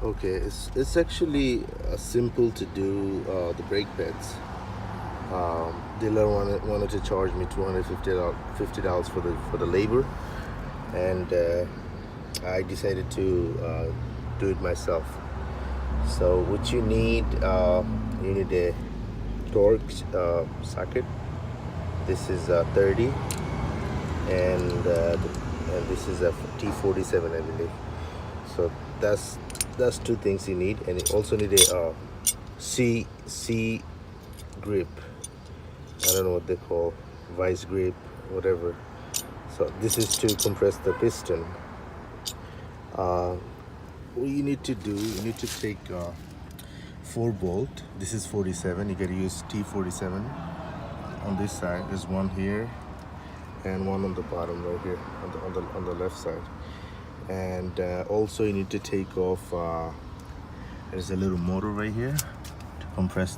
Okay, it's actually simple to do the brake pads. Dealer wanted to charge me $250 for the labor, and I decided to do it myself. So what you need a torque socket. This is 30, and this is a T47, I believe. So that's two things you need, and you also need a C grip. I don't know what they call, vice grip, whatever. So this is to compress the piston. What you need to do, you need to take 4 bolt. This is 47. You gotta use T47 on this side. There's one here and one on the bottom right here on the left side. And also you need to take off. There's a little motor right here to compress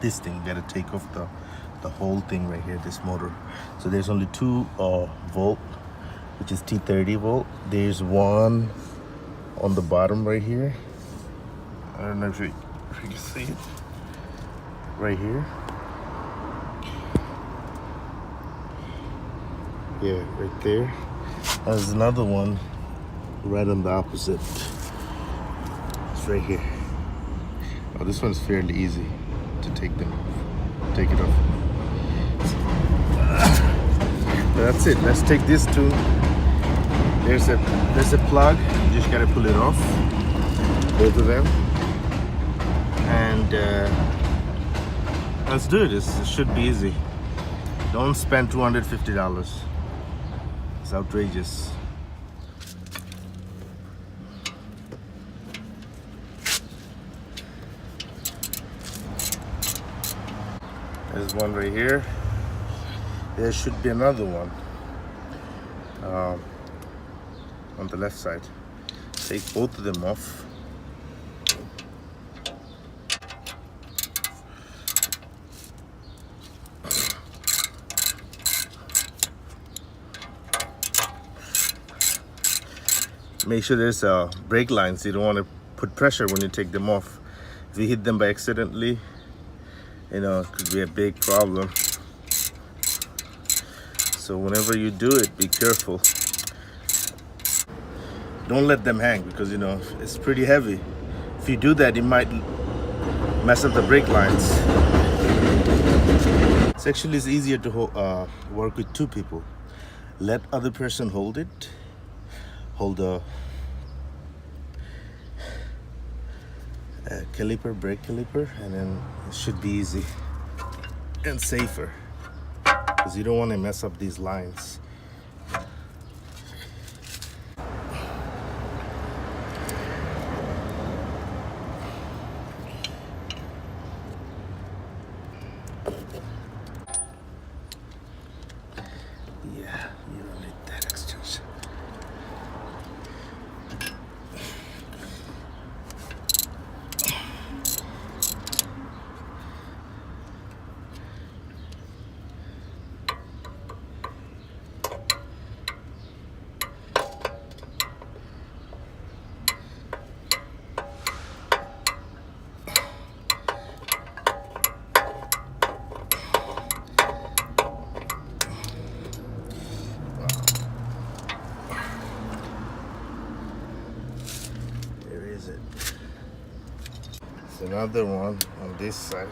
this thing. You gotta take off the whole thing right here, this motor. So there's only 2 volt, which is T30 volt. There's one on the bottom right here. I don't know if you can see it right here. Yeah, right there. There's another one right on the opposite. It's right here. Oh, this one's fairly easy to take it off. So that's it. Let's take this too. There's a plug. You just gotta pull it off, both of them, and let's do it. It should be easy. Don't spend $250. It's outrageous. There's one right here. There should be another one on the left side. Take both of them off. Make sure there's brake lines. You don't want to put pressure when you take them off. If you hit them by accidentally, it could be a big problem. So whenever you do it, be careful. Don't let them hang, because it's pretty heavy. If you do that, it might mess up the brake lines. It's actually easier to work with 2 people. Let other person hold it. Hold the brake caliper, and then it should be easy and safer, because you don't want to mess up these lines. Yeah, you don't need that extension. There's another one on this side.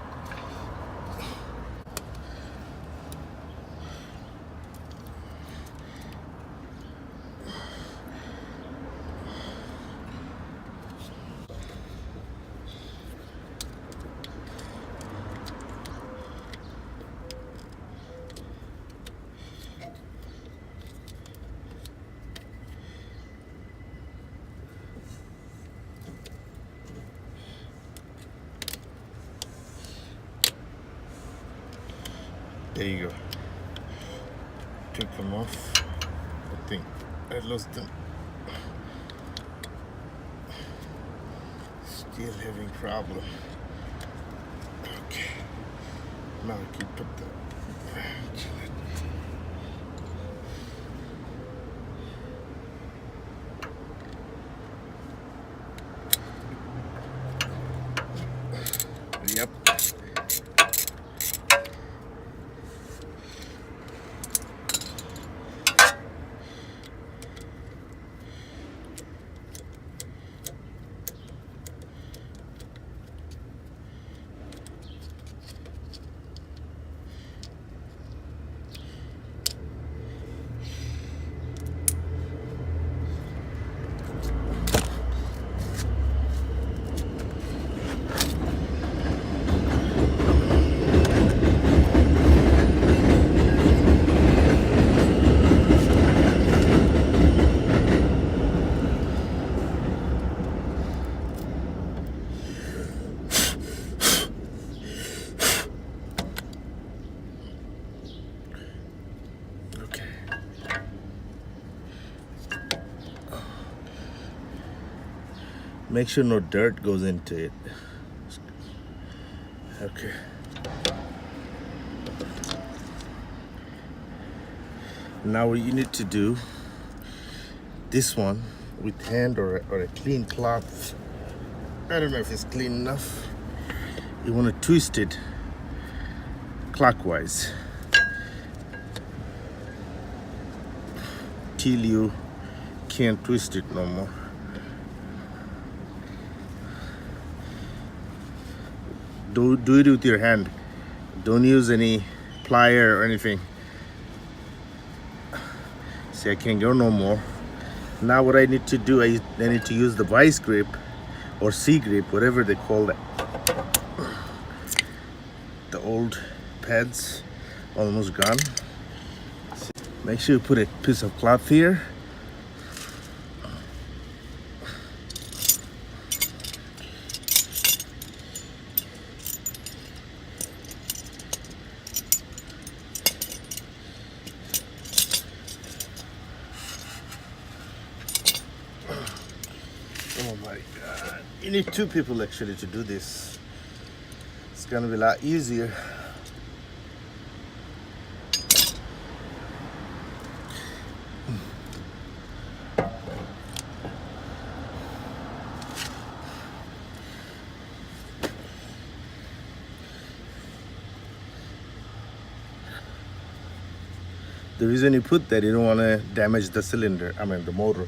There you go. Took them off. I think I lost them. Still having problem. Okay. Now I can put the Make sure no dirt goes into it. Okay. Now what you need to do, this one with hand or a clean cloth. I don't know if it's clean enough. You want to twist it clockwise till you can't twist it no more. Do it with your hand. Don't use any plier or anything. See, I can't go no more. Now what I need to do, I need to use the vice grip or C grip, whatever they call it. The old pads almost gone. Make sure you put a piece of cloth here. Oh my God. You need two people actually to do this. It's gonna be a lot easier. The reason you put that, you don't want to damage the cylinder, the motor.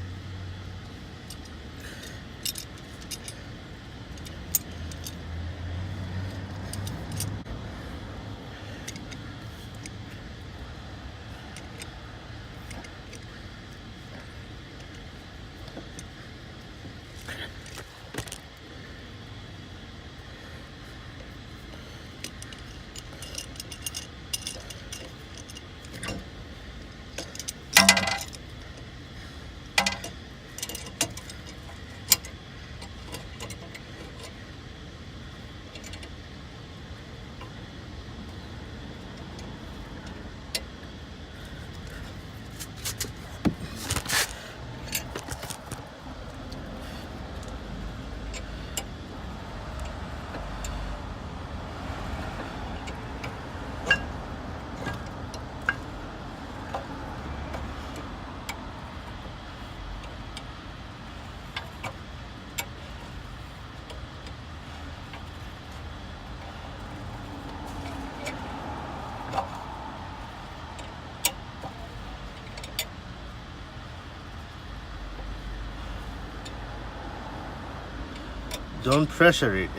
Don't pressure it,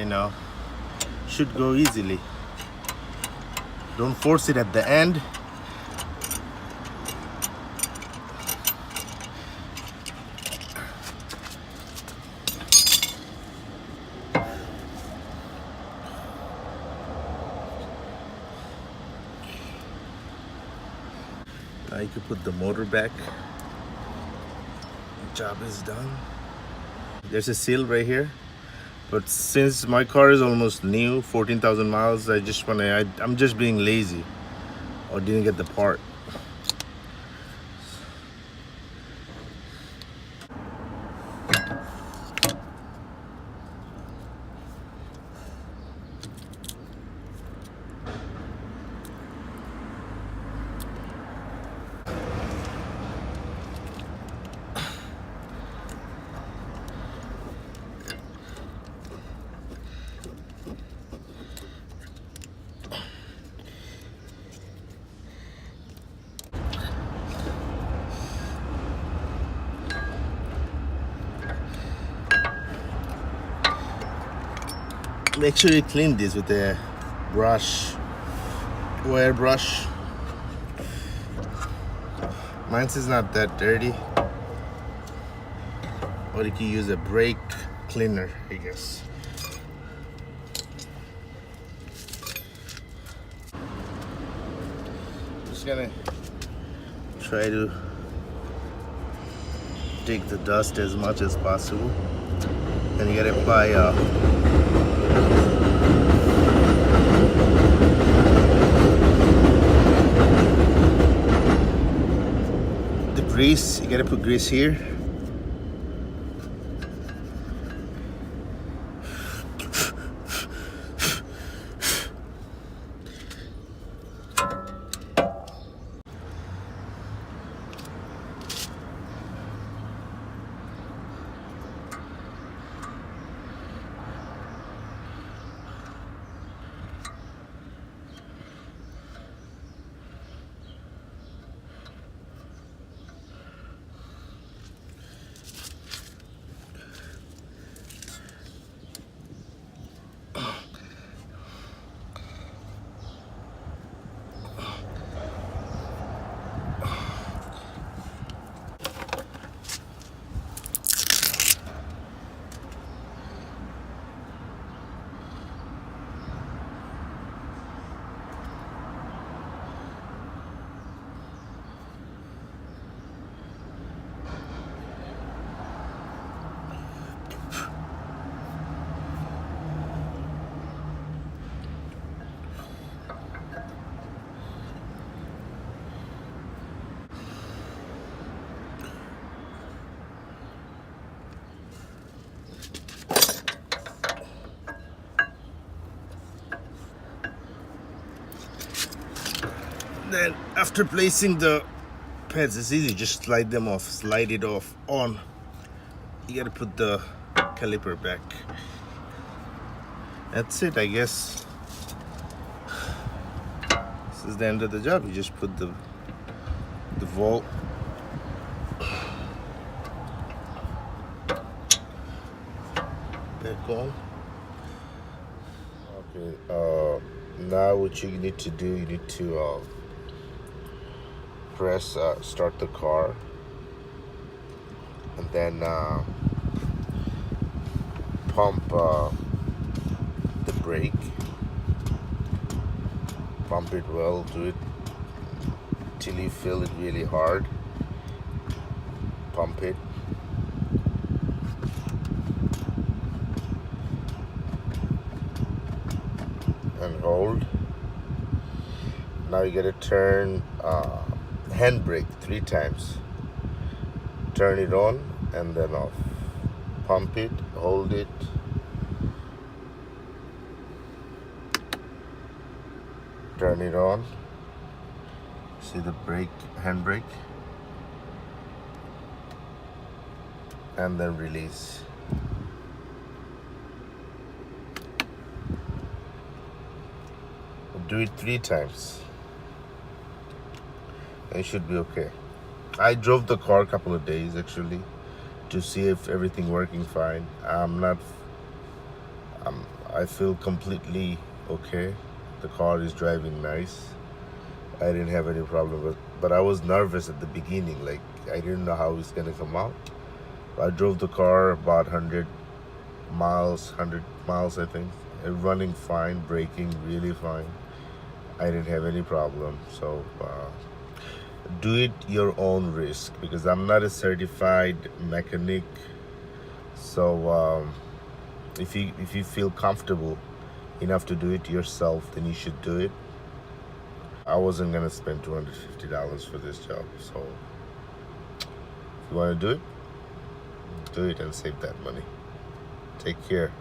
should go easily. Don't force it at the end. Now you can put the motor back. Job is done. There's a seal right here. But since my car is almost new, 14,000 miles, I'm just being lazy or didn't get the part. Make sure you clean this with a brush, wire brush. Mine's is not that dirty. Or you can use a brake cleaner, I guess. Just gonna try to take the dust as much as possible. And you gotta apply the grease. You gotta put grease here. Then after placing the pads, it's easy, just slide them off, slide it off on. You gotta put the caliper back. That's it, I guess. This is the end of the job. You just put the Volvo back on. Okay, now what you need to do, you need to press start the car, and then pump the brake. Pump it well, do it till you feel it really hard. Pump it. And hold. Now you gotta turn handbrake 3 times. Turn it on and then off. Pump it, hold it. Turn it on. See the brake, handbrake, and then release. Do it 3 times. And it should be okay. I drove the car a couple of days actually to see if everything working fine. I feel completely okay. The car is driving nice. I didn't have any problem with, but I was nervous at the beginning. Like I didn't know how it's gonna come out. I drove the car about 100 miles I think. Running fine, braking really fine. I didn't have any problem. So do it your own risk, because I'm not a certified mechanic. So if you feel comfortable enough to do it yourself, then you should do it. I wasn't gonna spend $250 for this job, so if you want to do it and save that money. Take care.